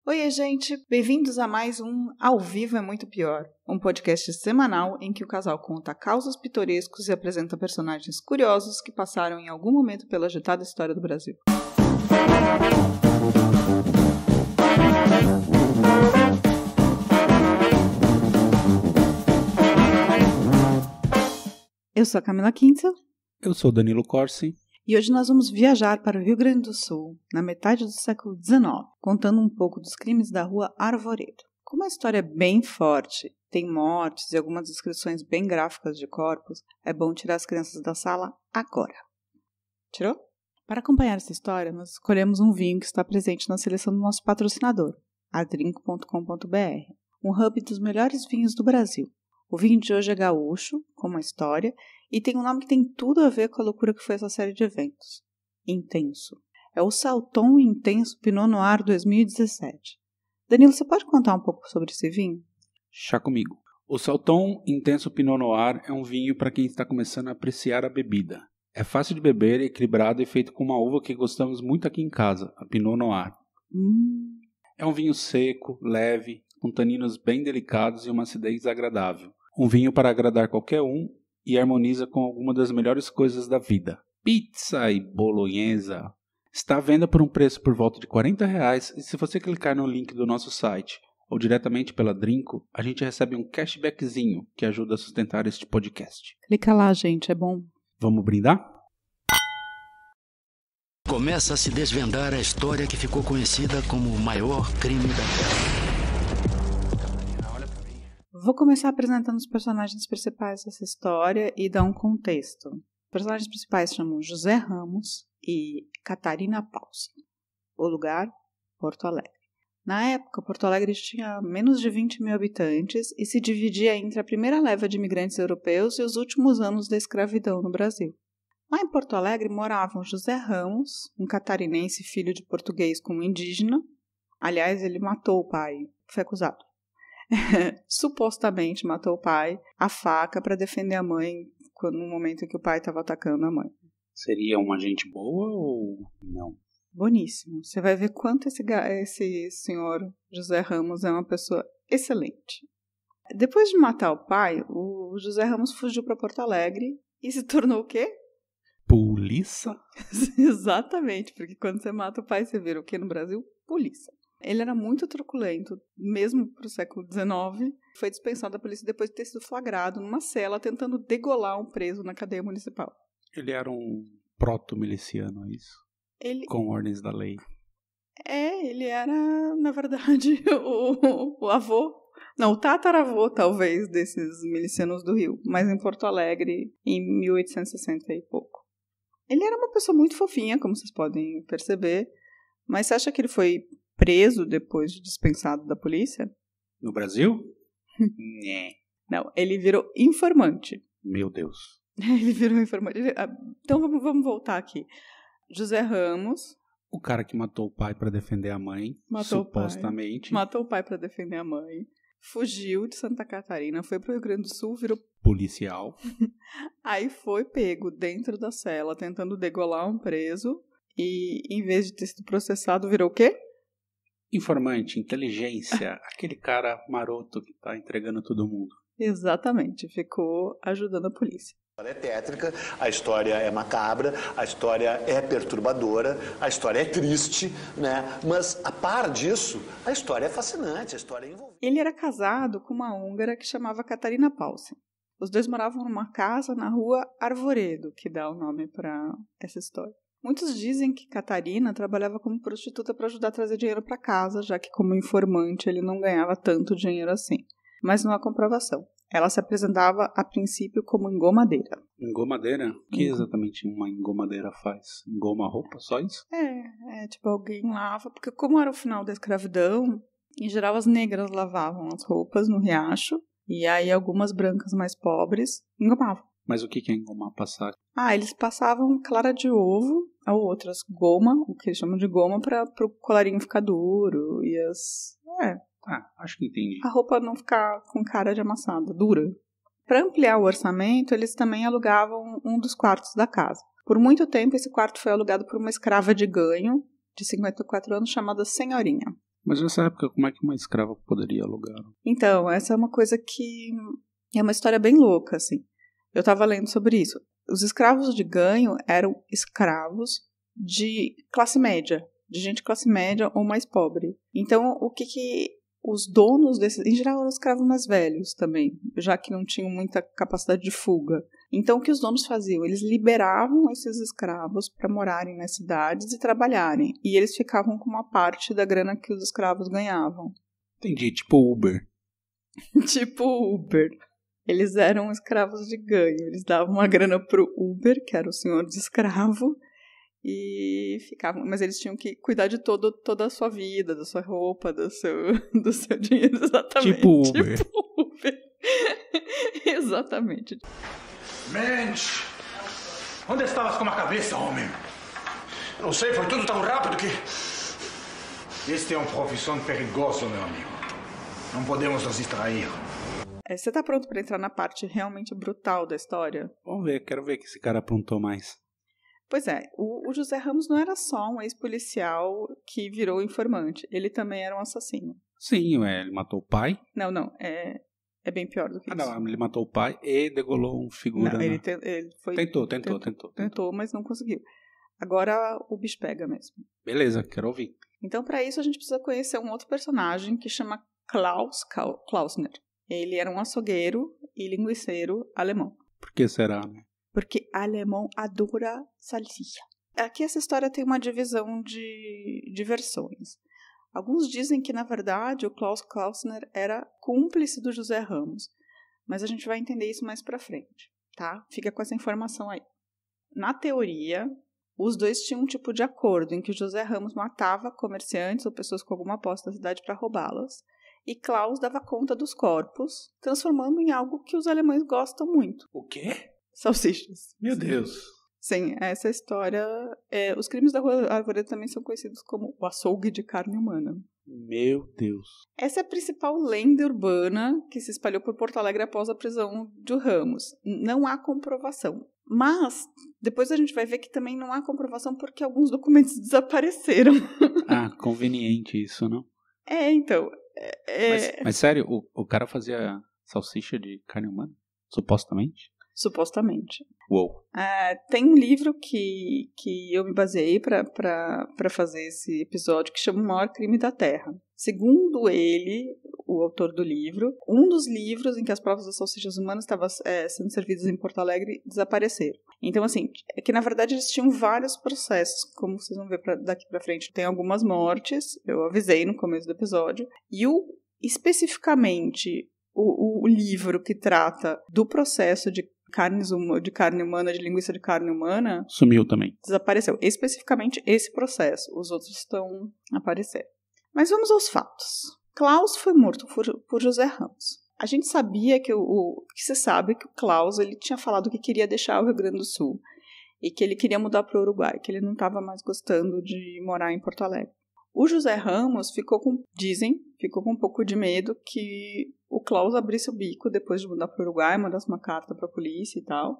Oi, gente! Bem-vindos a mais um Ao Vivo é Muito Pior, um podcast semanal em que o casal conta causos pitorescos e apresenta personagens curiosos que passaram em algum momento pela agitada história do Brasil. Eu sou a Camila Quinta. Eu sou Danilo Corsi. E hoje nós vamos viajar para o Rio Grande do Sul, na metade do século XIX, contando um pouco dos crimes da rua Arvoredo. Como a história é bem forte, tem mortes e algumas descrições bem gráficas de corpos, é bom tirar as crianças da sala agora. Tirou? Para acompanhar essa história, nós escolhemos um vinho que está presente na seleção do nosso patrocinador, adrinco.com.br, um hub dos melhores vinhos do Brasil. O vinho de hoje é gaúcho, como a história, e tem um nome que tem tudo a ver com a loucura que foi essa série de eventos. Intenso. É o Salton Intenso Pinot Noir 2017. Danilo, você pode contar um pouco sobre esse vinho? Chá comigo. O Salton Intenso Pinot Noir é um vinho para quem está começando a apreciar a bebida. É fácil de beber, equilibrado e feito com uma uva que gostamos muito aqui em casa, a Pinot Noir. É um vinho seco, leve, com taninos bem delicados e uma acidez agradável. Um vinho para agradar qualquer um e harmoniza com alguma das melhores coisas da vida. Pizza e bolonhesa. Está à venda por um preço por volta de R$40 e se você clicar no link do nosso site ou diretamente pela Drinco, a gente recebe um cashbackzinho que ajuda a sustentar este podcast. Clica lá, gente, é bom. Vamos brindar? Começa a se desvendar a história que ficou conhecida como o maior crime da Terra. Vou começar apresentando os personagens principais dessa história e dar um contexto. Os personagens principais chamam José Ramos e Catarina Paulsen. O lugar, Porto Alegre. Na época, Porto Alegre tinha menos de 20 mil habitantes e se dividia entre a primeira leva de imigrantes europeus e os últimos anos da escravidão no Brasil. Lá em Porto Alegre moravam José Ramos, um catarinense filho de português com um indígena. Aliás, ele matou o pai, foi acusado. Supostamente matou o pai a faca para defender a mãe no momento em que o pai estava atacando a mãe. Seria uma gente boa ou não? Boníssimo. Você vai ver quanto esse senhor José Ramos é uma pessoa excelente. Depois de matar o pai, o José Ramos fugiu para Porto Alegre e se tornou o quê? Polícia? Exatamente, porque quando você mata o pai, você vira o quê no Brasil? Polícia. Ele era muito truculento, mesmo para o século XIX. Foi dispensado da polícia depois de ter sido flagrado numa cela tentando degolar um preso na cadeia municipal. Ele era um proto-miliciano, é isso? Com ordens da lei. Ele era, na verdade, o avô, não, o tataravô, talvez, desses milicianos do Rio, mas em Porto Alegre, em 1860 e pouco. Ele era uma pessoa muito fofinha, como vocês podem perceber, mas você acha que ele foi preso depois de dispensado da polícia? No Brasil? Não, ele virou informante. Meu Deus. Ele virou informante. Então vamos voltar aqui. José Ramos. O cara que matou o pai para defender a mãe, supostamente. Matou o pai para defender a mãe. Fugiu de Santa Catarina, foi pro Rio Grande do Sul, virou policial. Aí foi pego dentro da cela, tentando degolar um preso. E em vez de ter sido processado, virou o quê? Informante, inteligência, aquele cara maroto que tá entregando todo mundo. Exatamente, ficou ajudando a polícia. A história é tétrica, a história é macabra, a história é perturbadora, a história é triste, né? Mas, a par disso, a história é fascinante, a história é envolvente. Ele era casado com uma húngara que chamava Catarina Paulsen. Os dois moravam numa casa na rua Arvoredo, que dá o nome para essa história. Muitos dizem que Catarina trabalhava como prostituta para ajudar a trazer dinheiro para casa, já que como informante ele não ganhava tanto dinheiro assim. Mas não há comprovação. Ela se apresentava a princípio como engomadeira. Engomadeira? O que exatamente uma engomadeira faz? Engoma a roupa, só isso? Tipo alguém lava, porque como era o final da escravidão, em geral as negras lavavam as roupas no riacho, e aí algumas brancas mais pobres engomavam. Mas o que é engomar, passar? Eles passavam clara de ovo, ou outras goma, o que eles chamam de goma, para o colarinho ficar duro e acho que entendi. A roupa não ficar com cara de amassada, dura. Para ampliar o orçamento, eles também alugavam um dos quartos da casa. Por muito tempo, esse quarto foi alugado por uma escrava de ganho, de 54 anos, chamada Senhorinha. Mas nessa época, como é que uma escrava poderia alugar? Então, essa é uma coisa que é uma história bem louca, assim. Eu estava lendo sobre isso. Os escravos de ganho eram escravos de classe média, de gente de classe média ou mais pobre. Então, o que os donos desses, em geral, eram escravos mais velhos também, já que não tinham muita capacidade de fuga. Então, o que os donos faziam? Eles liberavam esses escravos para morarem nas cidades e trabalharem. E eles ficavam com uma parte da grana que os escravos ganhavam. Entendi, tipo Uber. Tipo Uber. Eles eram escravos de ganho. Eles davam uma grana pro Uber, que era o senhor de escravo, e ficavam. Mas eles tinham que cuidar de toda a sua vida, da sua roupa, do seu dinheiro, exatamente. Tipo Uber. Tipo Uber. Exatamente. Mensch! Onde estavas com a cabeça, homem? Não sei, foi tudo tão rápido que... Este é uma profissão perigosa, meu amigo. Não podemos nos distrair. Você tá pronto pra entrar na parte realmente brutal da história? Vamos ver, quero ver que esse cara aprontou mais. Pois é, o José Ramos não era só um ex-policial que virou informante. Ele também era um assassino. Sim, ele matou o pai. Não, é bem pior do que isso. Não, ele matou o pai e degolou um figura. Não, ele foi... Tentou, mas não conseguiu. Agora o bicho pega mesmo. Beleza, quero ouvir. Então, para isso, a gente precisa conhecer um outro personagem que chama Klaus Klausner. Ele era um açougueiro e linguiceiro alemão. Por que será, né? Porque alemão adora salsicha. Aqui essa história tem uma divisão de versões. Alguns dizem que, na verdade, o Klaus Klausner era cúmplice do José Ramos. Mas a gente vai entender isso mais pra frente, tá? Fica com essa informação aí. Na teoria, os dois tinham um tipo de acordo em que o José Ramos matava comerciantes ou pessoas com alguma posse da cidade para roubá-las. E Klaus dava conta dos corpos, transformando em algo que os alemães gostam muito. O quê? Salsichas. Meu Deus. Sim, essa história... os crimes da Rua Arvoredo também são conhecidos como o açougue de carne humana. Meu Deus. Essa é a principal lenda urbana que se espalhou por Porto Alegre após a prisão de Ramos. Não há comprovação. Mas, depois a gente vai ver que também não há comprovação porque alguns documentos desapareceram. Ah, conveniente isso, não? Então... Mas sério, o cara fazia salsicha de carne humana? Supostamente? Supostamente. Uou. Tem um livro que eu me baseei para fazer esse episódio que chama O Maior Crime da Terra. Segundo ele, o autor do livro, um dos livros em que as provas das salsichas humanas estavam sendo servidas em Porto Alegre desapareceram. Então, assim, é que na verdade eles tinham vários processos, como vocês vão ver daqui para frente. Tem algumas mortes, eu avisei no começo do episódio, e especificamente o livro que trata do processo de carne humana, de linguiça de carne humana... Sumiu também. Desapareceu. Especificamente esse processo. Os outros estão aparecendo. Mas vamos aos fatos. Klaus foi morto por José Ramos. A gente sabia que se sabe que o Klaus ele tinha falado que queria deixar o Rio Grande do Sul e que ele queria mudar para o Uruguai, que ele não estava mais gostando de morar em Porto Alegre. O José Ramos ficou com um pouco de medo que o Klaus abrisse o bico depois de mudar para o Uruguai, mandasse uma carta para a polícia e tal.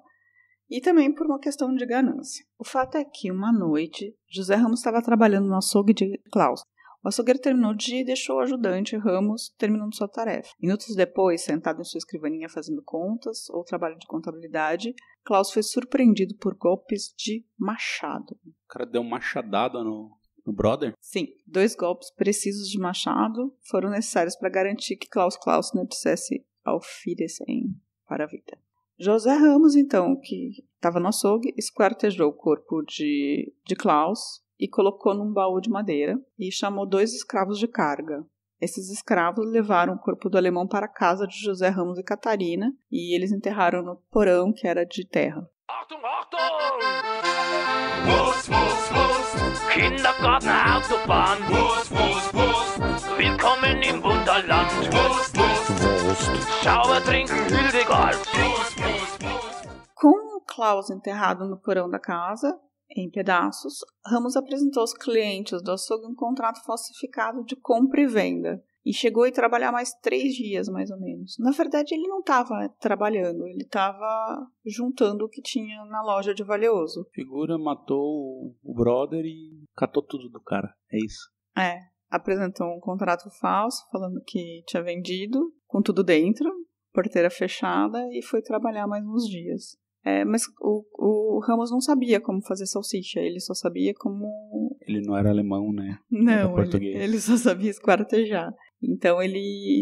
E também por uma questão de ganância. O fato é que, uma noite, José Ramos estava trabalhando no açougue de Klaus. O açougueiro terminou o dia e deixou o ajudante Ramos terminando sua tarefa. Minutos depois, sentado em sua escrivaninha fazendo contas ou trabalho de contabilidade, Klaus foi surpreendido por golpes de machado. O cara deu uma machadada no brother? Sim, 2 golpes precisos de machado foram necessários para garantir que Klaus Klausner dissesse auf Wiedersehen para a vida. José Ramos, então, que estava no açougue, esquartejou o corpo de Klaus e colocou num baú de madeira e chamou 2 escravos de carga. Esses escravos levaram o corpo do alemão para a casa de José Ramos e Catarina e eles enterraram no porão que era de terra. Achtung, Achtung! Bus, Bus, Bus! Kindergarten, Autobahn! Bus, Bus, Bus! Willkommen im Wunderland! Bus, Bus, Bus! Schauer, trinken, Hildegard! Bus, Bus, Bus! Com o Klaus enterrado no porão da casa, em pedaços, Ramos apresentou aos clientes do açougue um contrato falsificado de compra e venda. E chegou a trabalhar mais 3 dias, mais ou menos. Na verdade, ele não estava trabalhando, ele estava juntando o que tinha na loja de valioso. A figura matou o brother e catou tudo do cara, é isso? apresentou um contrato falso, falando que tinha vendido, com tudo dentro, porteira fechada, e foi trabalhar mais uns dias. Mas o Ramos não sabia como fazer salsicha, ele só sabia como... Ele não era alemão, né? Não, era português. Ele só sabia esquartejar. Então,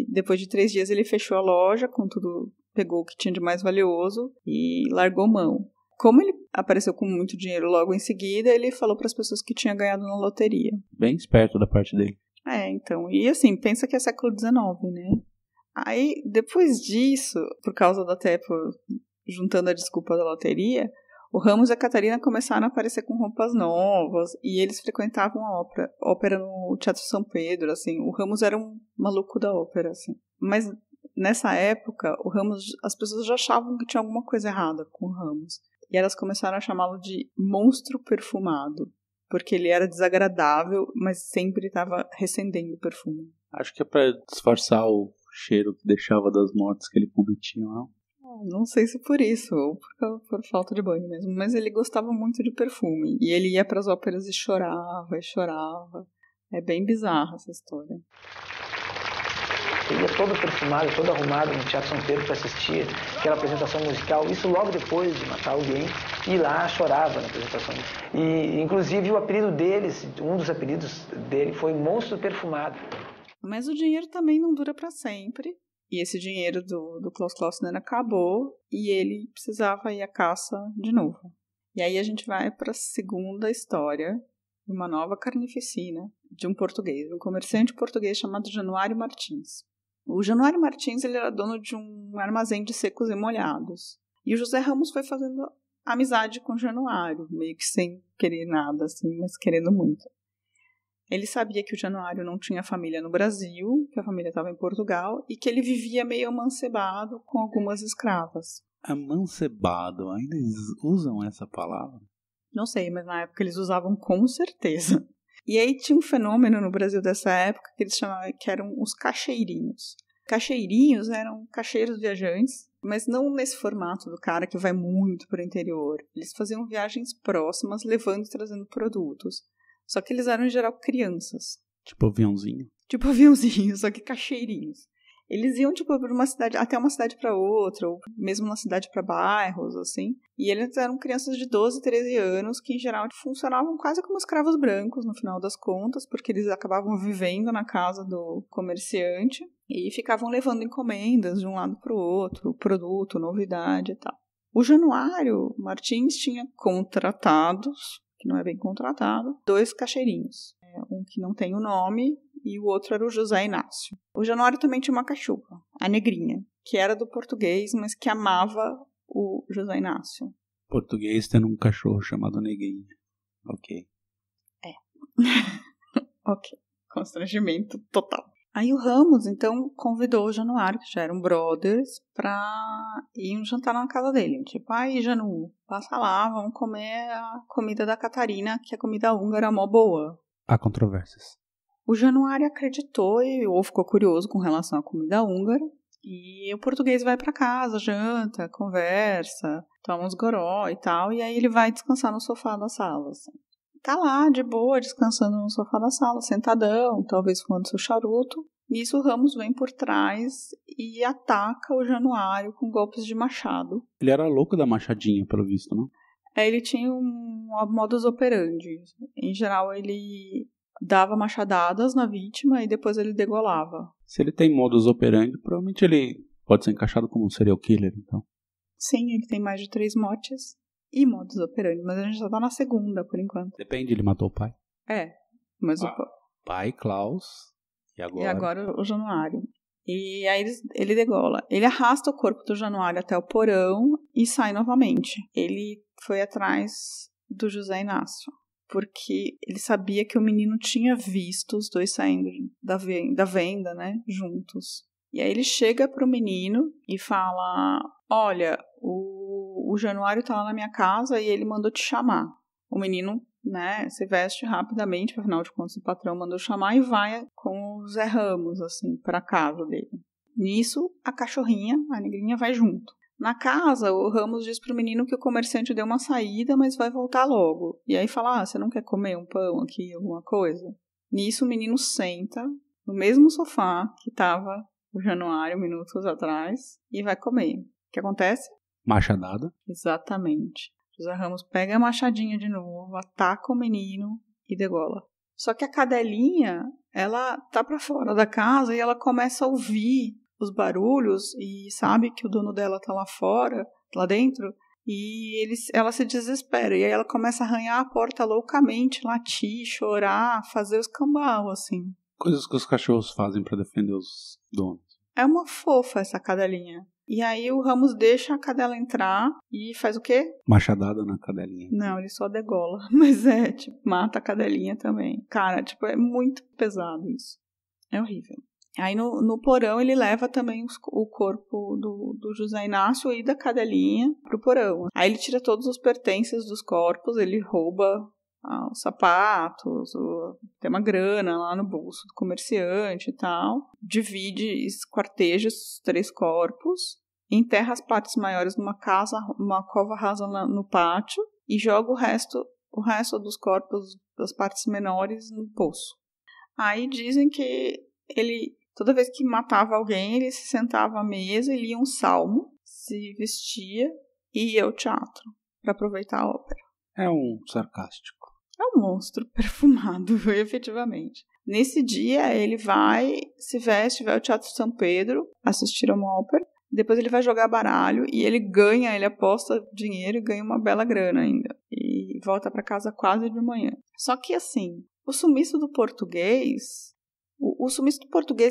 depois de 3 dias, ele fechou a loja, com tudo, pegou o que tinha de mais valioso e largou mão. Como ele apareceu com muito dinheiro logo em seguida, ele falou para as pessoas que tinha ganhado na loteria. Bem esperto da parte dele. Então. E assim, pensa que é século XIX, né? Aí, depois disso, por causa da Tepo, juntando a desculpa da loteria, o Ramos e a Catarina começaram a aparecer com roupas novas e eles frequentavam a ópera no Teatro São Pedro, assim. O Ramos era um maluco da ópera, assim. Mas nessa época, o Ramos, as pessoas já achavam que tinha alguma coisa errada com o Ramos. E elas começaram a chamá-lo de monstro perfumado, porque ele era desagradável, mas sempre estava recendendo perfume. Acho que é pra disfarçar o cheiro que deixava das mortes que ele cometia, não? Não sei se por isso, ou por falta de banho mesmo, mas ele gostava muito de perfume. E ele ia para as óperas e chorava. É bem bizarra essa história. Ele ia todo perfumado, todo arrumado no Teatro São Pedro para assistir aquela apresentação musical. Isso logo depois de matar alguém, e lá chorava na apresentação. E, inclusive, o apelido deles, um dos apelidos dele foi Monstro Perfumado. Mas o dinheiro também não dura para sempre. E esse dinheiro do Klaus Klausner acabou e ele precisava ir à caça de novo. E aí a gente vai para a segunda história de uma nova carnificina de um português, um comerciante português chamado Januário Martins. O Januário Martins ele era dono de um armazém de secos e molhados. E o José Ramos foi fazendo amizade com o Januário, meio que sem querer nada, assim, mas querendo muito. Ele sabia que o Januário não tinha família no Brasil, que a família estava em Portugal, e que ele vivia meio amancebado com algumas escravas. Amancebado? Ainda usam essa palavra? Não sei, mas na época eles usavam com certeza. E aí tinha um fenômeno no Brasil dessa época que eles chamavam, que eram os cacheirinhos. Cacheirinhos eram cacheiros viajantes, mas não nesse formato do cara que vai muito para o interior. Eles faziam viagens próximas, levando e trazendo produtos. Só que eles eram, em geral, crianças. Tipo aviãozinho? Tipo aviãozinho, só que cacheirinhos. Eles iam, tipo, por uma cidade, até uma cidade para outra, ou mesmo na cidade para bairros, assim. E eles eram crianças de 12, 13 anos, que, em geral, funcionavam quase como escravos brancos, no final das contas, porque eles acabavam vivendo na casa do comerciante e ficavam levando encomendas de um lado para o outro, produto, novidade e tal. O Januário Martins tinha contratados, que não é bem contratado, 2 cacheirinhos. Um que não tem o nome e o outro era o José Inácio. O Januário também tinha uma cachorra, a Negrinha, que era do português, mas que amava o José Inácio. Português tendo um cachorro chamado Negrinha. Ok. Ok. Constrangimento total. Aí o Ramos, então, convidou o Januário, que já eram brothers, pra ir jantar na casa dele. Tipo, aí, Janu, passa lá, vamos comer a comida da Catarina, que a comida húngara é mó boa. Há controvérsias. O Januário acreditou ou ficou curioso com relação à comida húngara. E o português vai pra casa, janta, conversa, toma uns goró e tal. E aí ele vai descansar no sofá da sala, assim. Tá lá, de boa, descansando no sofá da sala, sentadão, talvez fumando seu charuto. Nisso o Ramos vem por trás e ataca o Januário com golpes de machado. Ele era louco da machadinha, pelo visto, não? Ele tinha um modus operandi. Em geral, ele dava machadadas na vítima e depois ele degolava. Se ele tem modus operandi, provavelmente ele pode ser encaixado como um serial killer, então. Sim, ele tem mais de 3 mortes e modus operandi, mas a gente só tá na segunda, por enquanto. Depende, ele matou o pai. Mas o pai, Klaus, e agora o Januário. E aí ele degola. Ele arrasta o corpo do Januário até o porão e sai novamente. Ele foi atrás do José Inácio, porque ele sabia que o menino tinha visto os dois saindo da venda, né, juntos. E aí ele chega pro menino e fala, olha, o Januário tá lá na minha casa e ele mandou te chamar. O menino, né, se veste rapidamente, porque afinal de contas o patrão mandou chamar e vai com o Zé Ramos, assim, pra casa dele. Nisso, a cachorrinha, a Negrinha, vai junto. Na casa, o Ramos diz pro menino que o comerciante deu uma saída, mas vai voltar logo. E aí fala, você não quer comer um pão aqui, alguma coisa? Nisso o menino senta no mesmo sofá que estava o Januário minutos atrás e vai comer. O que acontece? Machadada. Exatamente. José Ramos pega a machadinha de novo, ataca o menino e degola. Só que a cadelinha, ela tá pra fora da casa e ela começa a ouvir os barulhos e sabe que o dono dela tá lá fora, lá dentro, e ela se desespera. E aí ela começa a arranhar a porta loucamente, latir, chorar, fazer os cambau, assim. Coisas que os cachorros fazem pra defender os donos. É uma fofa essa cadelinha. E aí o Ramos deixa a cadela entrar e faz o quê? Machadada na cadelinha. Não, ele só degola. Mas mata a cadelinha também. Cara, é muito pesado isso. É horrível. Aí no porão ele leva também o corpo do José Inácio e da cadelinha pro porão. Aí ele tira todos os pertences dos corpos, ele rouba os sapatos, tem uma grana lá no bolso do comerciante e tal. Divide, esquarteja os 3 corpos, enterra as partes maiores numa cova rasa no pátio e joga o resto dos corpos das partes menores no poço. Aí dizem que ele, toda vez que matava alguém, ele se sentava à mesa e lia um salmo, se vestia e ia ao teatro para aproveitar a ópera. É um sarcástico. É um monstro perfumado, efetivamente. Nesse dia, ele se veste, vai ao Teatro São Pedro assistir a uma ópera. Depois ele vai jogar baralho e ele aposta dinheiro e ganha uma bela grana ainda. E volta para casa quase de manhã. Só que assim, o sumiço do português,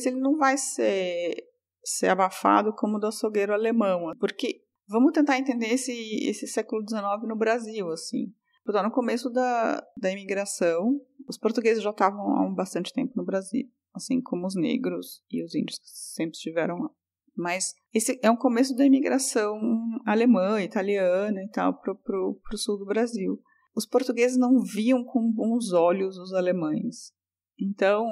ele não vai ser abafado como o do açougueiro alemão. Porque vamos tentar entender esse século XIX no Brasil, assim. Então, no começo da imigração, os portugueses já estavam há bastante tempo no Brasil, assim como os negros e os índios que sempre estiveram lá. Mas esse é um começo da imigração alemã, italiana e tal, pro sul do Brasil. Os portugueses não viam com bons olhos os alemães. Então,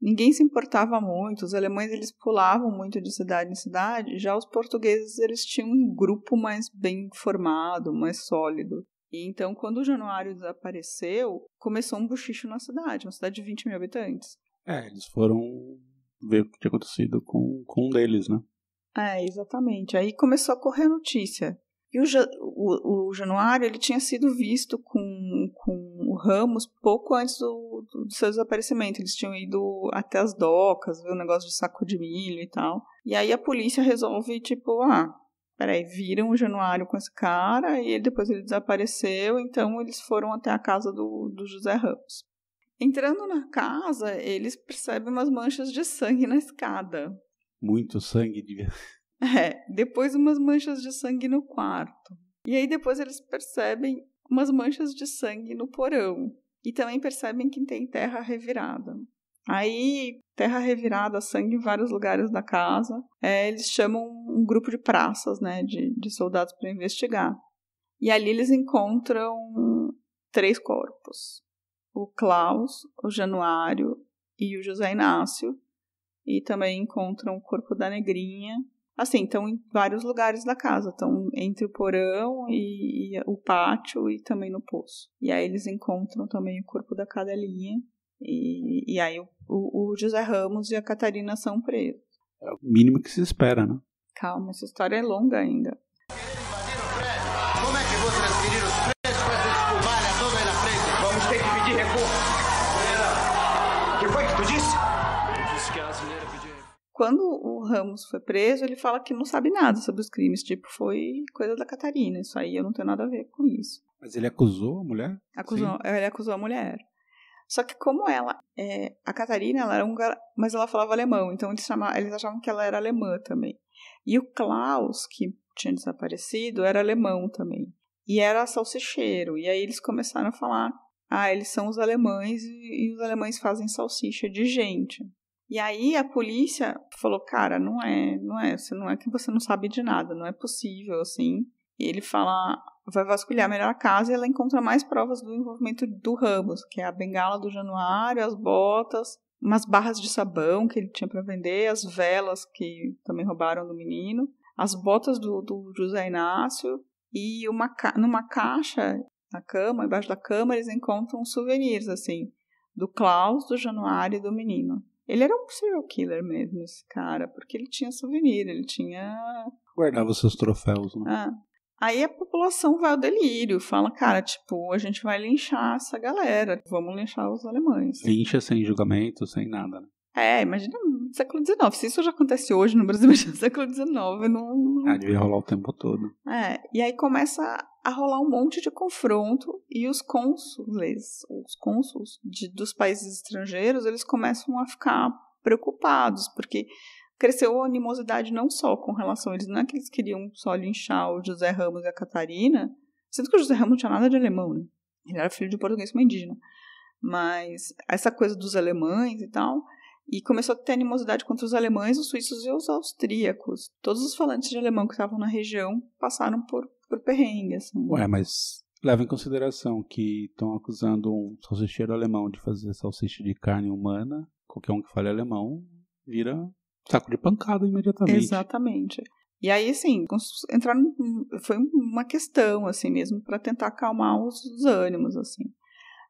ninguém se importava muito. Os alemães, eles pulavam muito de cidade em cidade. Já os portugueses, eles tinham um grupo mais bem formado, mais sólido. E então, quando o Januário desapareceu, começou um buchicho na cidade, uma cidade de 20 mil habitantes. Eles foram ver o que tinha acontecido com um deles, né? Exatamente. Aí começou a correr a notícia. E o Januário, ele tinha sido visto com o Ramos pouco antes do seu desaparecimento. Eles tinham ido até as docas, ver o negócio de saco de milho e tal. E aí a polícia resolve, viram o Januário com esse cara e depois ele desapareceu, então eles foram até a casa do José Ramos. Entrando na casa, eles percebem umas manchas de sangue na escada. Muito sangue, devia. Depois umas manchas de sangue no quarto. E aí depois eles percebem umas manchas de sangue no porão. E também percebem que tem terra revirada. Aí, terra revirada, sangue em vários lugares da casa. Eles chamam um grupo de praças, né, de soldados para investigar. E ali eles encontram 3 corpos. O Klaus, o Januário e o José Inácio. E também encontram o corpo da Negrinha. Assim, estão em vários lugares da casa. Estão entre o porão e o pátio e também no poço. E aí eles encontram também o corpo da cadelinha. E aí o José Ramos e a Catarina são presos. É o mínimo que se espera, né? Calma, essa história é longa ainda. Como é que vou transferir os presos com essa espumalha toda aí na frente? Vamos ter que pedir recurso. O que foi que tu disse? Eu disse que a brasileira pediu. Quando o Ramos foi preso, ele fala que não sabe nada sobre os crimes. foi coisa da Catarina. Isso aí eu não tenho nada a ver com isso. Mas ele acusou a mulher? Ele acusou a mulher. Só que como a Catarina, ela era húngara, mas ela falava alemão, então eles achavam que ela era alemã também. E o Klaus, que tinha desaparecido, era alemão também. E era salsicheiro. E aí eles começaram a falar, eles são os alemães e os alemães fazem salsicha de gente. E aí a polícia falou, cara, não é que você não sabe de nada, não é possível, assim. E ele fala, vai vasculhar melhor a casa e ela encontra mais provas do envolvimento do Ramos, que é a bengala do Januário, as botas, umas barras de sabão que ele tinha para vender, as velas que também roubaram do menino, as botas do José Inácio e numa caixa na cama, embaixo da cama, eles encontram souvenirs, assim, do Klaus, do Januário e do menino. Ele era um serial killer mesmo, esse cara, porque ele tinha souvenir, ele tinha... Guardava seus troféus, né? Aí a população vai ao delírio, fala, cara, tipo, a gente vai linchar essa galera, vamos linchar os alemães. Lincha sem julgamento, sem nada, né? Imagina no século XIX, se isso já acontece hoje no Brasil, imagina no século XIX, não... Devia rolar o tempo todo. E aí começa a rolar um monte de confronto e os cônsuls dos países estrangeiros, eles começam a ficar preocupados, porque cresceu a animosidade não só com relação a eles, não é que eles queriam só linchar o José Ramos e a Catarina, sendo que o José Ramos não tinha nada de alemão, né? Ele era filho de português com indígena. Mas essa coisa dos alemães e tal, e começou a ter animosidade contra os alemães, os suíços e os austríacos. Todos os falantes de alemão que estavam na região passaram por perrengue, assim. Mas leva em consideração que estão acusando um salsicheiro alemão de fazer salsicha de carne humana. Qualquer um que fale alemão vira saco de pancada imediatamente. Exatamente. E aí, assim, foi uma questão, assim mesmo, para tentar acalmar os ânimos, assim.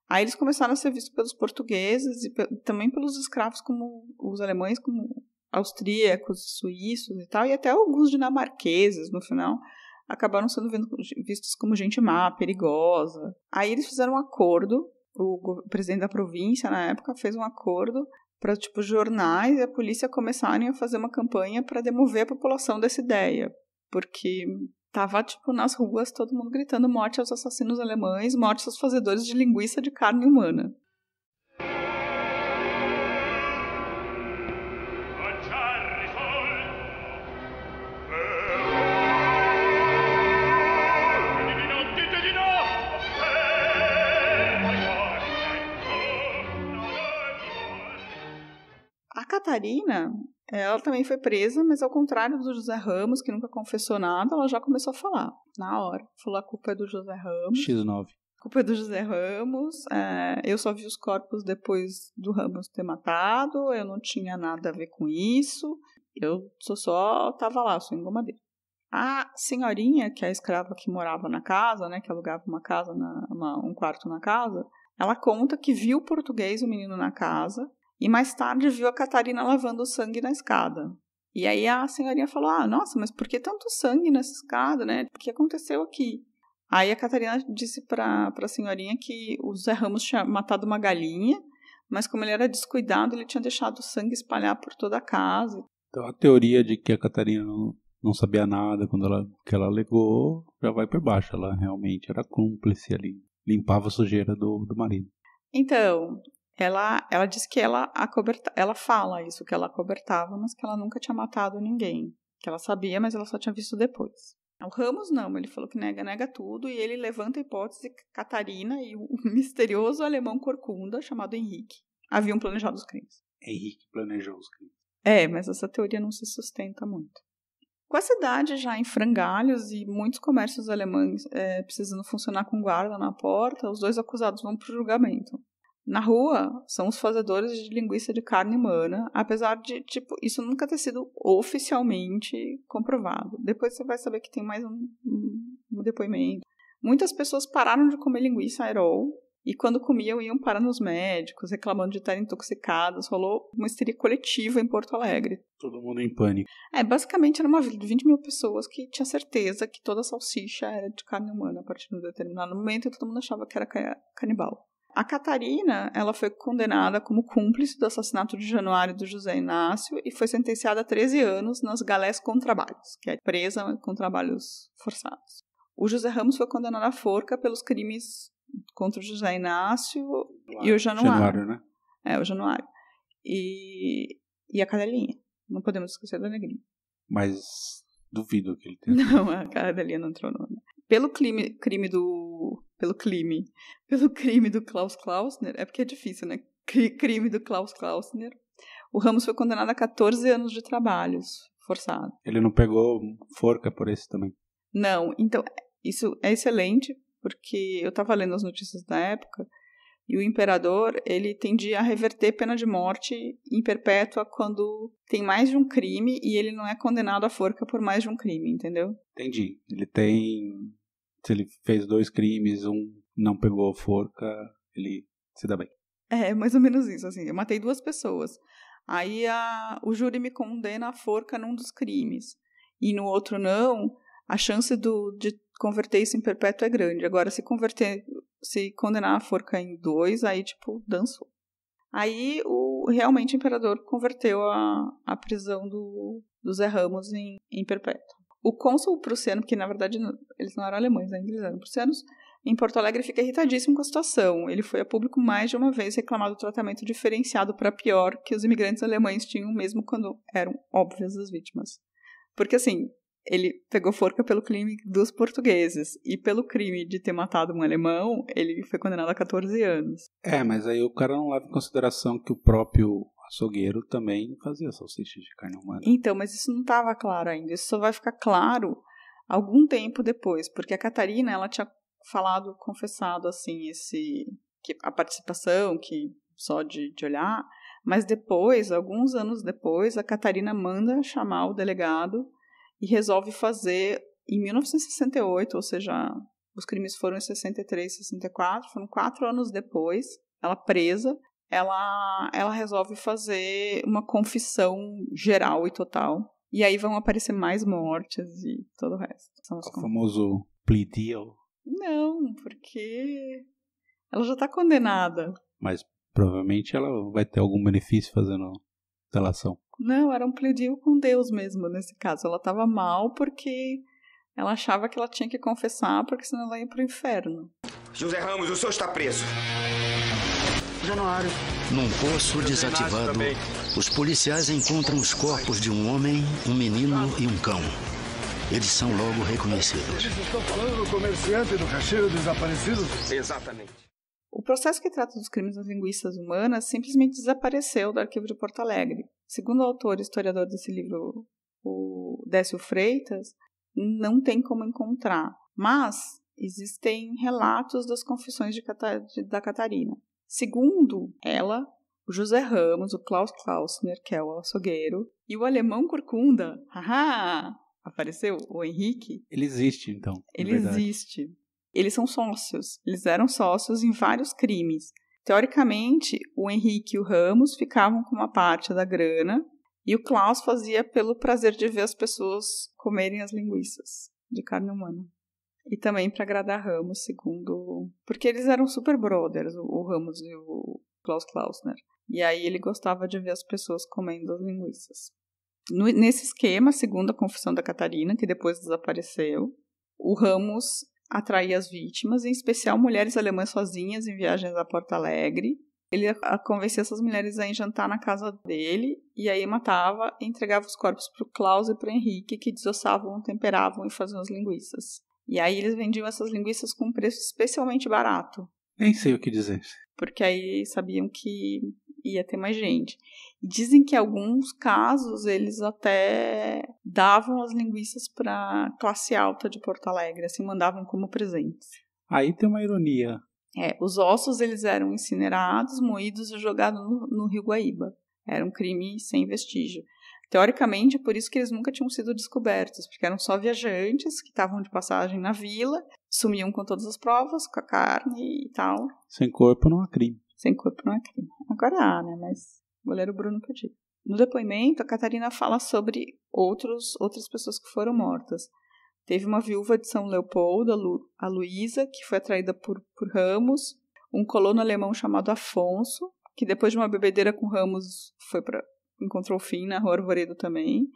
Aí eles começaram a ser vistos pelos portugueses e também pelos escravos, como os alemães, como austríacos, suíços e tal, e até alguns dinamarqueses, no final, acabaram sendo vistos como gente má, perigosa. Aí eles fizeram um acordo, o presidente da província, na época, fez um acordo para, tipo, jornais e a polícia começarem a fazer uma campanha para demover a população dessa ideia, porque tava, tipo, nas ruas todo mundo gritando morte aos assassinos alemães, morte aos fazedores de linguiça de carne humana. A Catarina, ela também foi presa, mas ao contrário do José Ramos, que nunca confessou nada, ela já começou a falar, na hora. Falou, a culpa é do José Ramos. X9. A culpa é do José Ramos, eu só vi os corpos depois do Ramos ter matado, eu não tinha nada a ver com isso, eu só tava lá, sou engomadeira. A senhorinha, que é a escrava que morava na casa, né, que alugava uma casa, um quarto na casa, ela conta que viu o português, o menino na casa, e mais tarde viu a Catarina lavando o sangue na escada. E aí a senhorinha falou, nossa, mas por que tanto sangue nessa escada, né? O que aconteceu aqui? Aí a Catarina disse para a senhorinha que o Zé Ramos tinha matado uma galinha, mas como ele era descuidado, ele tinha deixado o sangue espalhar por toda a casa. Então a teoria de que a Catarina não sabia nada que ela alegou já vai por baixo. Ela realmente era cúmplice ali, limpava a sujeira do marido. Então... Ela disse que ela fala isso, que ela acobertava, mas que ela nunca tinha matado ninguém. Que ela sabia, mas ela só tinha visto depois. O Ramos não, ele falou que nega tudo, e ele levanta a hipótese que Catarina e o misterioso alemão corcunda, chamado Henrique, haviam planejado os crimes. Henrique planejou os crimes. Mas essa teoria não se sustenta muito. Com a cidade já em frangalhos e muitos comércios alemães precisando funcionar com guarda na porta, os dois acusados vão para o julgamento. Na rua, são os fazedores de linguiça de carne humana, apesar de, isso nunca ter sido oficialmente comprovado. Depois você vai saber que tem mais um depoimento. Muitas pessoas pararam de comer linguiça aerol, e quando comiam, iam parar nos médicos, reclamando de estarem intoxicados. Rolou uma histeria coletiva em Porto Alegre. Todo mundo em pânico. Basicamente era uma vila de 20 mil pessoas que tinha certeza que toda salsicha era de carne humana a partir de um determinado momento, e todo mundo achava que era canibal. A Catarina, ela foi condenada como cúmplice do assassinato de Januário do José Inácio e foi sentenciada a 13 anos nas galés com trabalhos, que é presa com trabalhos forçados. O José Ramos foi condenado à forca pelos crimes contra o José Inácio e o Januário. Né? O Januário. E a Cadelinha. Não podemos esquecer da Negrinha. Mas duvido que ele tenha. Não, a Cadelinha não entrou no nome. Pelo crime do Klaus Klausner, é porque é difícil, né? Crime do Klaus Klausner, o Ramos foi condenado a 14 anos de trabalhos forçados. Ele não pegou forca por esse também? Não, então, isso é excelente, porque eu estava lendo as notícias da época, e o imperador, ele tendia a reverter pena de morte em perpétua quando tem mais de um crime e ele não é condenado à forca por mais de um crime, entendeu? Entendi. Se ele fez 2 crimes, um não pegou a forca, ele se dá bem. É, mais ou menos isso, assim. Eu matei 2 pessoas. Aí o júri me condena à forca num dos crimes. E no outro não, a chance de converter isso em perpétuo é grande. Agora, se condenar à forca em 2, aí, tipo, dançou. Aí, realmente, o imperador converteu a prisão do Zé Ramos em perpétuo. O cônsul prussiano, que na verdade eles não eram alemães ainda, eles eram prussianos, em Porto Alegre fica irritadíssimo com a situação. Ele foi a público mais de uma vez reclamar do tratamento diferenciado para pior que os imigrantes alemães tinham mesmo quando eram óbvias as vítimas. Porque assim, ele pegou forca pelo crime dos portugueses e pelo crime de ter matado um alemão, ele foi condenado a 14 anos. Mas aí o cara não leva em consideração que o próprio açougueiro também fazia salsichas de carne humana. Então, mas isso não estava claro ainda. Isso só vai ficar claro algum tempo depois, porque a Catarina, ela tinha confessado, assim, que a participação, que só de olhar, mas depois, alguns anos depois, a Catarina manda chamar o delegado e resolve fazer, em 1968, ou seja, os crimes foram em 63, 64, foram 4 anos depois, ela presa, ela resolve fazer uma confissão geral e total. E aí vão aparecer mais mortes e todo o resto. O famoso plea deal. Não, porque ela já está condenada. Mas provavelmente ela vai ter algum benefício fazendo delação. Não, era um plea deal com Deus mesmo nesse caso. Ela estava mal porque ela achava que ela tinha que confessar, porque senão ela ia para o inferno. José Ramos, o senhor está preso. Januário. Num poço desativado, os policiais encontram os corpos de um homem, um menino e um cão. Eles são logo reconhecidos. Eles estão falando do comerciante do caixeiro desaparecido? Exatamente. O processo que trata dos crimes das linguiças humanas simplesmente desapareceu do arquivo de Porto Alegre. Segundo o autor e historiador desse livro, o Décio Freitas, não tem como encontrar. Mas existem relatos das confissões da Catarina. Segundo ela, o José Ramos, o Klaus Klausner, que é o açougueiro, e o alemão Corcunda, apareceu o Henrique. Ele existe, então. Ele existe. Eles são sócios. Eles eram sócios em vários crimes. Teoricamente, o Henrique e o Ramos ficavam com uma parte da grana e o Klaus fazia pelo prazer de ver as pessoas comerem as linguiças de carne humana. E também para agradar Ramos, segundo... Porque eles eram super brothers, o Ramos e o Klaus Klausner. E aí ele gostava de ver as pessoas comendo as linguiças. Nesse esquema, segundo a confissão da Catarina, que depois desapareceu, o Ramos atraía as vítimas, em especial mulheres alemãs sozinhas em viagens a Porto Alegre. Ele convencia essas mulheres a ir jantar na casa dele, e aí matava e entregava os corpos para o Klaus e para o Henrique, que desossavam, temperavam e faziam as linguiças. E aí eles vendiam essas linguiças com um preço especialmente barato. Nem sei o que dizer. Porque aí sabiam que ia ter mais gente. E dizem que em alguns casos eles até davam as linguiças para classe alta de Porto Alegre, assim, mandavam como presentes. Aí tem uma ironia. Os ossos eles eram incinerados, moídos e jogados no Rio Guaíba. Era um crime sem vestígio. Teoricamente, é por isso que eles nunca tinham sido descobertos, porque eram só viajantes que estavam de passagem na vila, sumiam com todas as provas, com a carne e tal. Sem corpo não há crime. Sem corpo não há crime. Agora há, né? Mas o goleiro Bruno podia. No depoimento, a Catarina fala sobre outras pessoas que foram mortas. Teve uma viúva de São Leopoldo, a Luísa, que foi atraída por Ramos, um colono alemão chamado Afonso, que depois de uma bebedeira com Ramos encontrou fim na Rua Arvoredo também.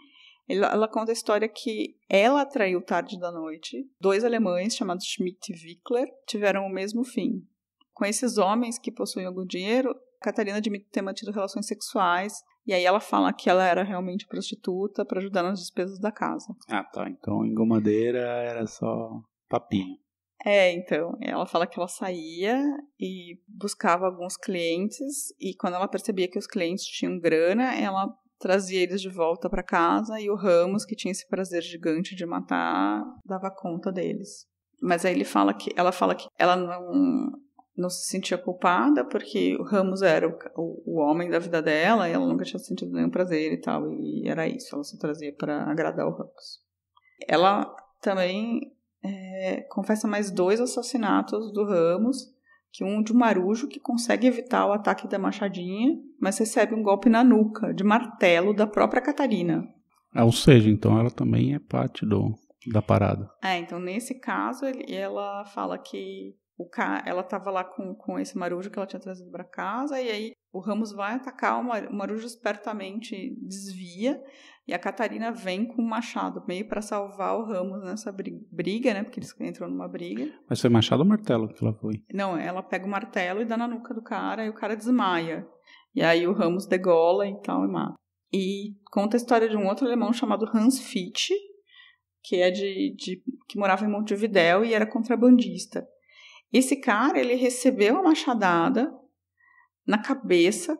Ela conta a história que ela atraiu tarde da noite. 2 alemães, chamados Schmidt e Wickler, tiveram o mesmo fim. Com esses homens que possuíam algum dinheiro, Catarina admite ter mantido relações sexuais, e aí ela fala que ela era realmente prostituta para ajudar nas despesas da casa. Ah, tá. Então, engomadeira era só papinho. Então, ela fala que ela saía e buscava alguns clientes, e quando ela percebia que os clientes tinham grana, ela trazia eles de volta para casa, e o Ramos, que tinha esse prazer gigante de matar, dava conta deles. Mas aí ela fala que ela não se sentia culpada, porque o Ramos era o homem da vida dela, e ela nunca tinha sentido nenhum prazer e tal, e era isso, ela só trazia para agradar o Ramos. Ela também confessa mais 2 assassinatos do Ramos, que de um marujo que consegue evitar o ataque da machadinha, mas recebe um golpe na nuca, de martelo, da própria Catarina. Ou seja, então ela também é parte da parada. Então nesse caso, ela fala que ela estava lá com esse marujo que ela tinha trazido para casa, e aí o Ramos vai atacar, o marujo espertamente desvia, e a Catarina vem com um machado, meio para salvar o Ramos nessa briga, né? Porque eles entram numa briga. Mas foi machado ou martelo que ela foi? Não, ela pega o martelo e dá na nuca do cara, e o cara desmaia. E aí o Ramos degola e tal, e mata. E conta a história de um outro alemão chamado Hans Fitch, que é que morava em Montevidéu e era contrabandista. Esse cara, ele recebeu a machadada na cabeça,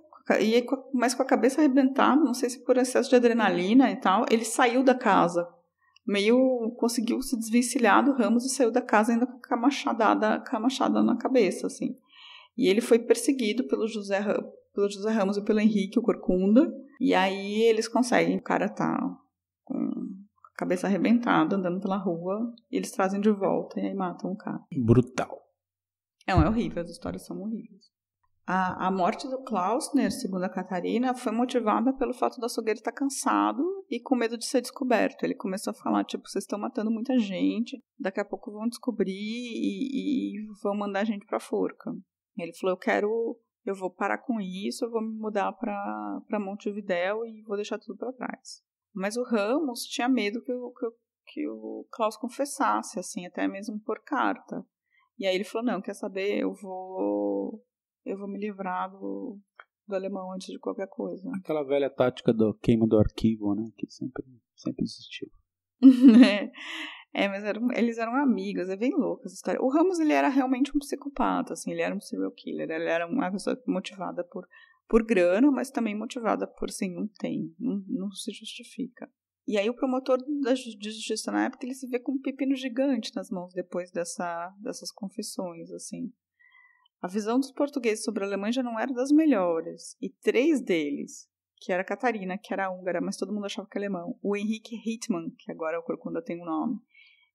mas com a cabeça arrebentada, não sei se por excesso de adrenalina e tal, ele saiu da casa, conseguiu se desvencilhar do Ramos e saiu da casa ainda com a machada na cabeça, assim. E ele foi perseguido pelo José Ramos e pelo Henrique, o Corcunda, e aí eles conseguem, o cara tá com a cabeça arrebentada, andando pela rua, e eles trazem de volta e aí matam o cara. Brutal. É horrível, as histórias são horríveis. A morte do Klausner, segundo a Catarina, foi motivada pelo fato do açougueiro estar cansado e com medo de ser descoberto. Ele começou a falar, tipo, vocês estão matando muita gente, daqui a pouco vão descobrir e vão mandar a gente pra forca. Ele falou, eu vou parar com isso, eu vou me mudar pra Montevidéu e vou deixar tudo pra trás. Mas o Ramos tinha medo que o Klaus confessasse, assim, até mesmo por carta. E aí ele falou, não, quer saber, eu vou me livrar do alemão antes de qualquer coisa. Aquela velha tática do queima do arquivo, né, que sempre existiu. Mas eles eram amigos, é bem louco essa história. O Ramos, ele era realmente um psicopata, assim, ele era um serial killer, ele era uma pessoa motivada por grana, mas também motivada por, assim, não se justifica. E aí o promotor de justiça na época, ele se vê com um pepino gigante nas mãos depois dessas confissões, assim. A visão dos portugueses sobre a Alemanha já não era das melhores. E 3 deles, que era a Catarina, que era húngara, mas todo mundo achava que era alemão, o Henrique Hittmann, que agora o Corcunda tem um nome,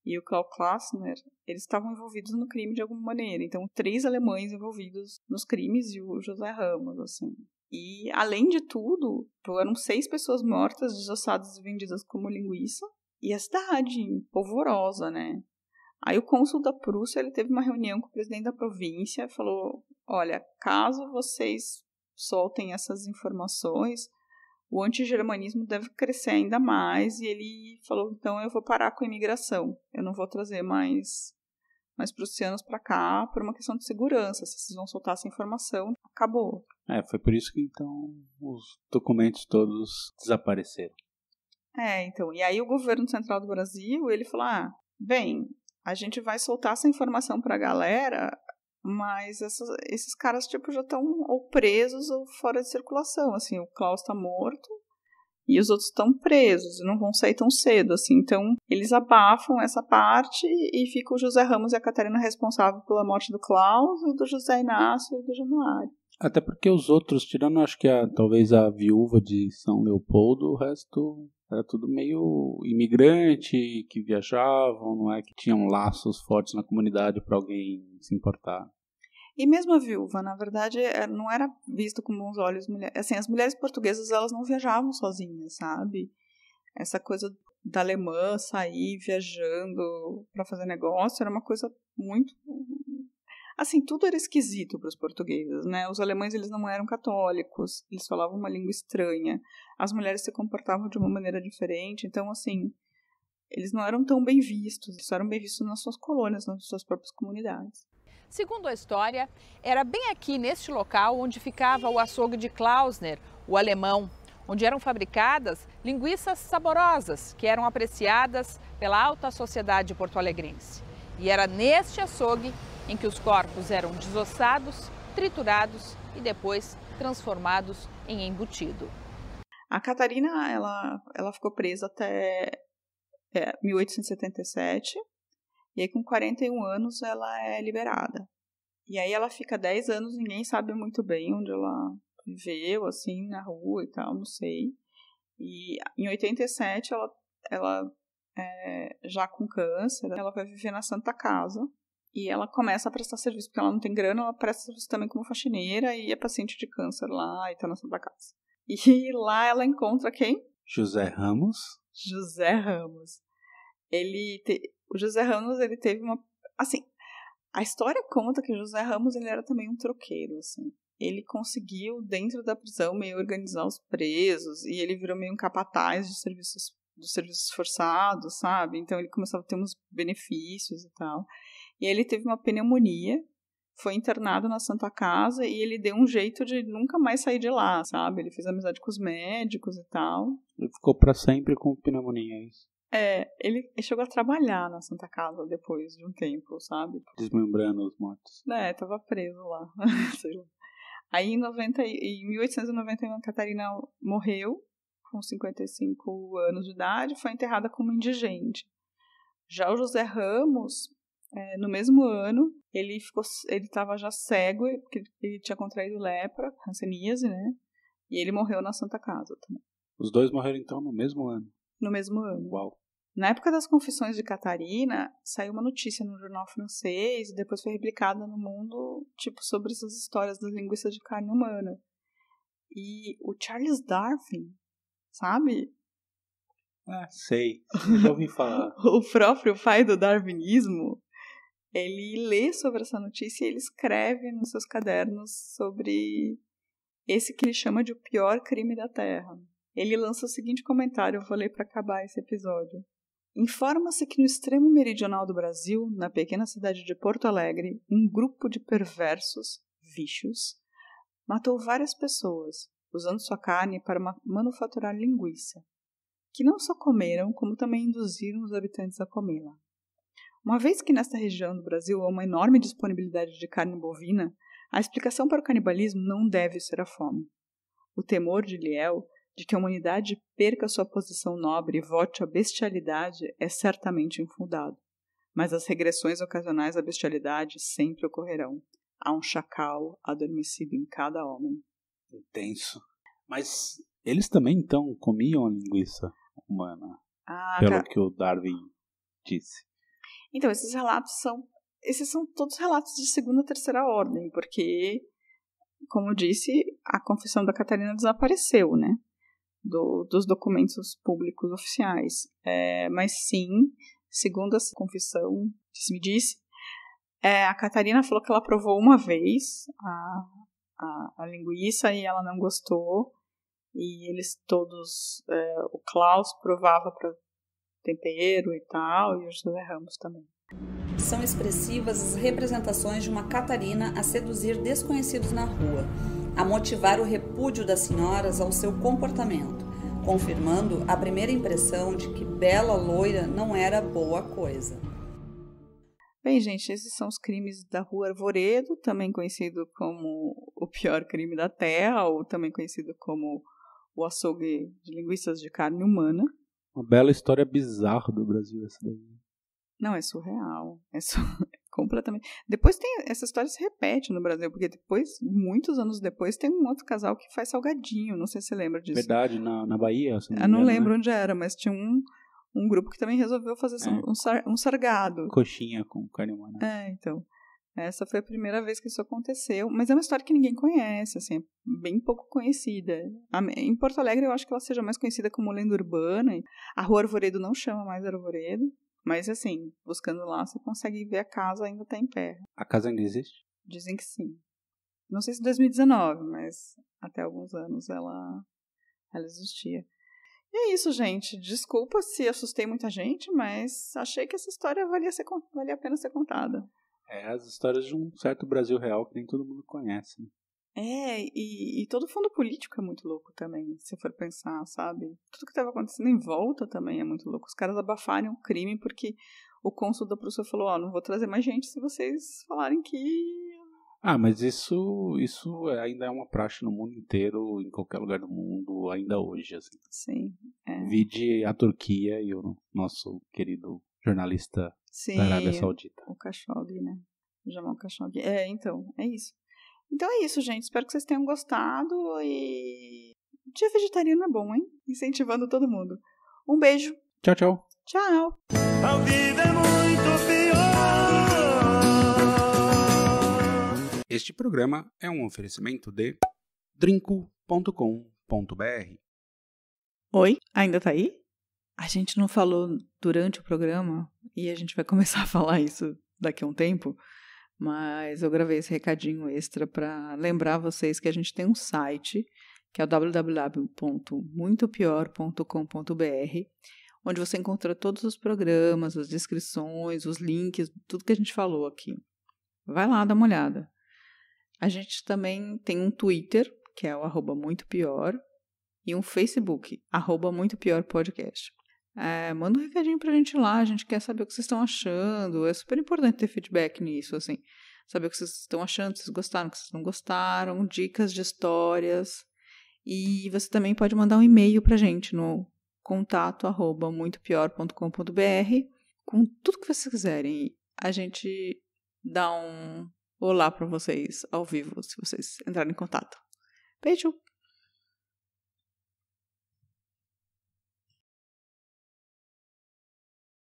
e o Klaus Klausner, eles estavam envolvidos no crime de alguma maneira. Então, 3 alemães envolvidos nos crimes e o José Ramos, assim. E, além de tudo, eram 6 pessoas mortas, desossadas e vendidas como linguiça. E a cidade polvorosa, né? Aí o cônsul da Prússia, ele teve uma reunião com o presidente da província e falou, olha, caso vocês soltem essas informações, o antigermanismo deve crescer ainda mais. E ele falou, então eu vou parar com a imigração, eu não vou trazer mais prussianos para cá por uma questão de segurança. Se vocês vão soltar essa informação, acabou. Foi por isso que então os documentos todos desapareceram. Então, e aí o governo central do Brasil, ele falou, bem, a gente vai soltar essa informação para a galera, mas esses caras tipo já estão ou presos ou fora de circulação, assim, o Klaus está morto e os outros estão presos, não vão sair tão cedo, assim, então eles abafam essa parte e fica o José Ramos e a Catarina responsável pela morte do Klaus e do José Inácio e do Januário. Até porque os outros, tirando acho que talvez a viúva de São Leopoldo, o resto era tudo meio imigrante, que viajavam, não é que tinham laços fortes na comunidade para alguém se importar. E mesmo a viúva, na verdade, não era visto com bons olhos. Assim, as mulheres portuguesas, elas não viajavam sozinhas, sabe? Essa coisa da alemã sair viajando para fazer negócio era uma coisa muito... Assim, tudo era esquisito para os portugueses, né? Os alemães, eles não eram católicos, eles falavam uma língua estranha, as mulheres se comportavam de uma maneira diferente, então, assim, eles não eram tão bem vistos, eles eram bem vistos nas suas colônias, nas suas próprias comunidades. Segundo a história, era bem aqui neste local onde ficava o açougue de Klausner, o alemão, onde eram fabricadas linguiças saborosas que eram apreciadas pela alta sociedade porto-alegrense. E era neste açougue em que os corpos eram desossados, triturados e depois transformados em embutido. A Catarina, ela ficou presa até 1877, e aí com 41 anos ela é liberada. E aí ela fica 10 anos, ninguém sabe muito bem onde ela viveu, assim, na rua e tal, não sei. E em 87, ela já com câncer, ela vai viver na Santa Casa, E ela começa a prestar serviço, porque ela não tem grana, ela presta serviço também como faxineira e é paciente de câncer lá e tá na Santa Casa. E lá ela encontra quem? José Ramos. José Ramos. O José Ramos, ele teve uma... Assim, a história conta que o José Ramos, ele era também um troqueiro, assim. Ele conseguiu, dentro da prisão, meio organizar os presos, e ele virou meio um capataz dos serviços forçados, sabe? Então ele começava a ter uns benefícios e tal. E ele teve uma pneumonia, foi internado na Santa Casa e ele deu um jeito de nunca mais sair de lá, sabe? Ele fez amizade com os médicos e tal. Ele ficou pra sempre com pneumonia, é isso? Ele chegou a trabalhar na Santa Casa depois de um tempo, sabe? Desmembrando os mortos. Tava preso lá, sei lá. Aí em 1891 a Catarina morreu com 55 anos de idade, foi enterrada como indigente. Já o José Ramos, no mesmo ano, ele estava já cego, porque ele tinha contraído lepra, hanseníase, né? E ele morreu na Santa Casa também. Os dois morreram então no mesmo ano? No mesmo ano. Uau. Na época das confissões de Catarina, saiu uma notícia no jornal francês e depois foi replicada no mundo, tipo, sobre essas histórias das linguiças de carne humana. E o Charles Darwin, sabe? Sei. Já ouvi falar. O próprio pai do darwinismo, ele lê sobre essa notícia e ele escreve nos seus cadernos sobre esse que ele chama de o pior crime da Terra. Ele lança o seguinte comentário, eu vou ler para acabar esse episódio. Informa-se que no extremo meridional do Brasil, na pequena cidade de Porto Alegre, um grupo de perversos, bichos, matou várias pessoas, usando sua carne para manufaturar linguiça, que não só comeram, como também induziram os habitantes a comê-la. Uma vez que nesta região do Brasil há uma enorme disponibilidade de carne bovina, a explicação para o canibalismo não deve ser a fome. O temor de Liel de que a humanidade perca sua posição nobre e vote à bestialidade é certamente infundado. Mas as regressões ocasionais à bestialidade sempre ocorrerão. Há um chacal adormecido em cada homem. Intenso. Mas eles também, então, comiam a linguiça humana, pelo que o Darwin disse. Então, esses são todos relatos de segunda e terceira ordem, porque, como eu disse, a confissão da Catarina desapareceu, né? Dos documentos públicos oficiais. Mas sim, segundo essa confissão, me disse, a Catarina falou que ela provou uma vez a linguiça e ela não gostou, e eles todos, o Klaus provava para tempero e tal, e o José Ramos também. São expressivas as representações de uma Catarina a seduzir desconhecidos na rua, a motivar o repúdio das senhoras ao seu comportamento, confirmando a primeira impressão de que bela loira não era boa coisa. Bem, gente, esses são os crimes da Rua Arvoredo, também conhecido como o pior crime da Terra, ou também conhecido como o açougue de linguiças de carne humana. Uma bela história bizarra do Brasil essa daí. Não, é surreal. Completamente. Depois essa história se repete no Brasil, porque depois, muitos anos depois, tem um outro casal que faz salgadinho. Não sei se você lembra disso. Verdade, na Bahia. Eu não lembro onde era, mas tinha um grupo que também resolveu fazer um sargado. Coxinha com carne humana. Então. Essa foi a primeira vez que isso aconteceu, mas é uma história que ninguém conhece, assim, bem pouco conhecida. Em Porto Alegre eu acho que ela seja mais conhecida como lenda urbana. A Rua Arvoredo não chama mais Arvoredo. Mas, assim, buscando lá, você consegue ver a casa ainda está em pé. A casa ainda existe? Dizem que sim. Não sei se em 2019, mas até alguns anos ela existia. E é isso, gente. Desculpa se assustei muita gente, mas achei que essa história valia a pena ser contada. As histórias de um certo Brasil real que nem todo mundo conhece, né? E todo o fundo político é muito louco também, se for pensar, sabe? Tudo que estava acontecendo em volta também é muito louco. Os caras abafaram o crime porque o cônsul da Prússia falou, não vou trazer mais gente se vocês falarem que... Mas isso ainda é uma praxe no mundo inteiro, em qualquer lugar do mundo, ainda hoje, assim. Sim. Vide a Turquia e o nosso querido jornalista da Arábia Saudita. O Khashoggi, né? O Jamal Khashoggi. Então, é isso. Então é isso, gente. Espero que vocês tenham gostado e... Dia vegetariano é bom, hein? Incentivando todo mundo. Um beijo. Tchau, tchau. Tchau. A vida é muito pior Este programa é um oferecimento de drinco.com.br. Oi, ainda tá aí? A gente não falou durante o programa e a gente vai começar a falar isso daqui a um tempo, mas eu gravei esse recadinho extra para lembrar vocês que a gente tem um site, que é o www.muitopior.com.br, onde você encontra todos os programas, as descrições, os links, tudo que a gente falou aqui. Vai lá, dá uma olhada. A gente também tem um Twitter, que é o @muitopior, e um Facebook, @muitopiorpodcast. Manda um recadinho pra gente lá, a gente quer saber o que vocês estão achando. É super importante ter feedback nisso, assim. Saber o que vocês estão achando, se vocês gostaram, o que vocês não gostaram, dicas de histórias. E você também pode mandar um e-mail pra gente no contato@muitopior.com.br com tudo que vocês quiserem. A gente dá um olá pra vocês ao vivo, se vocês entrarem em contato. Beijo!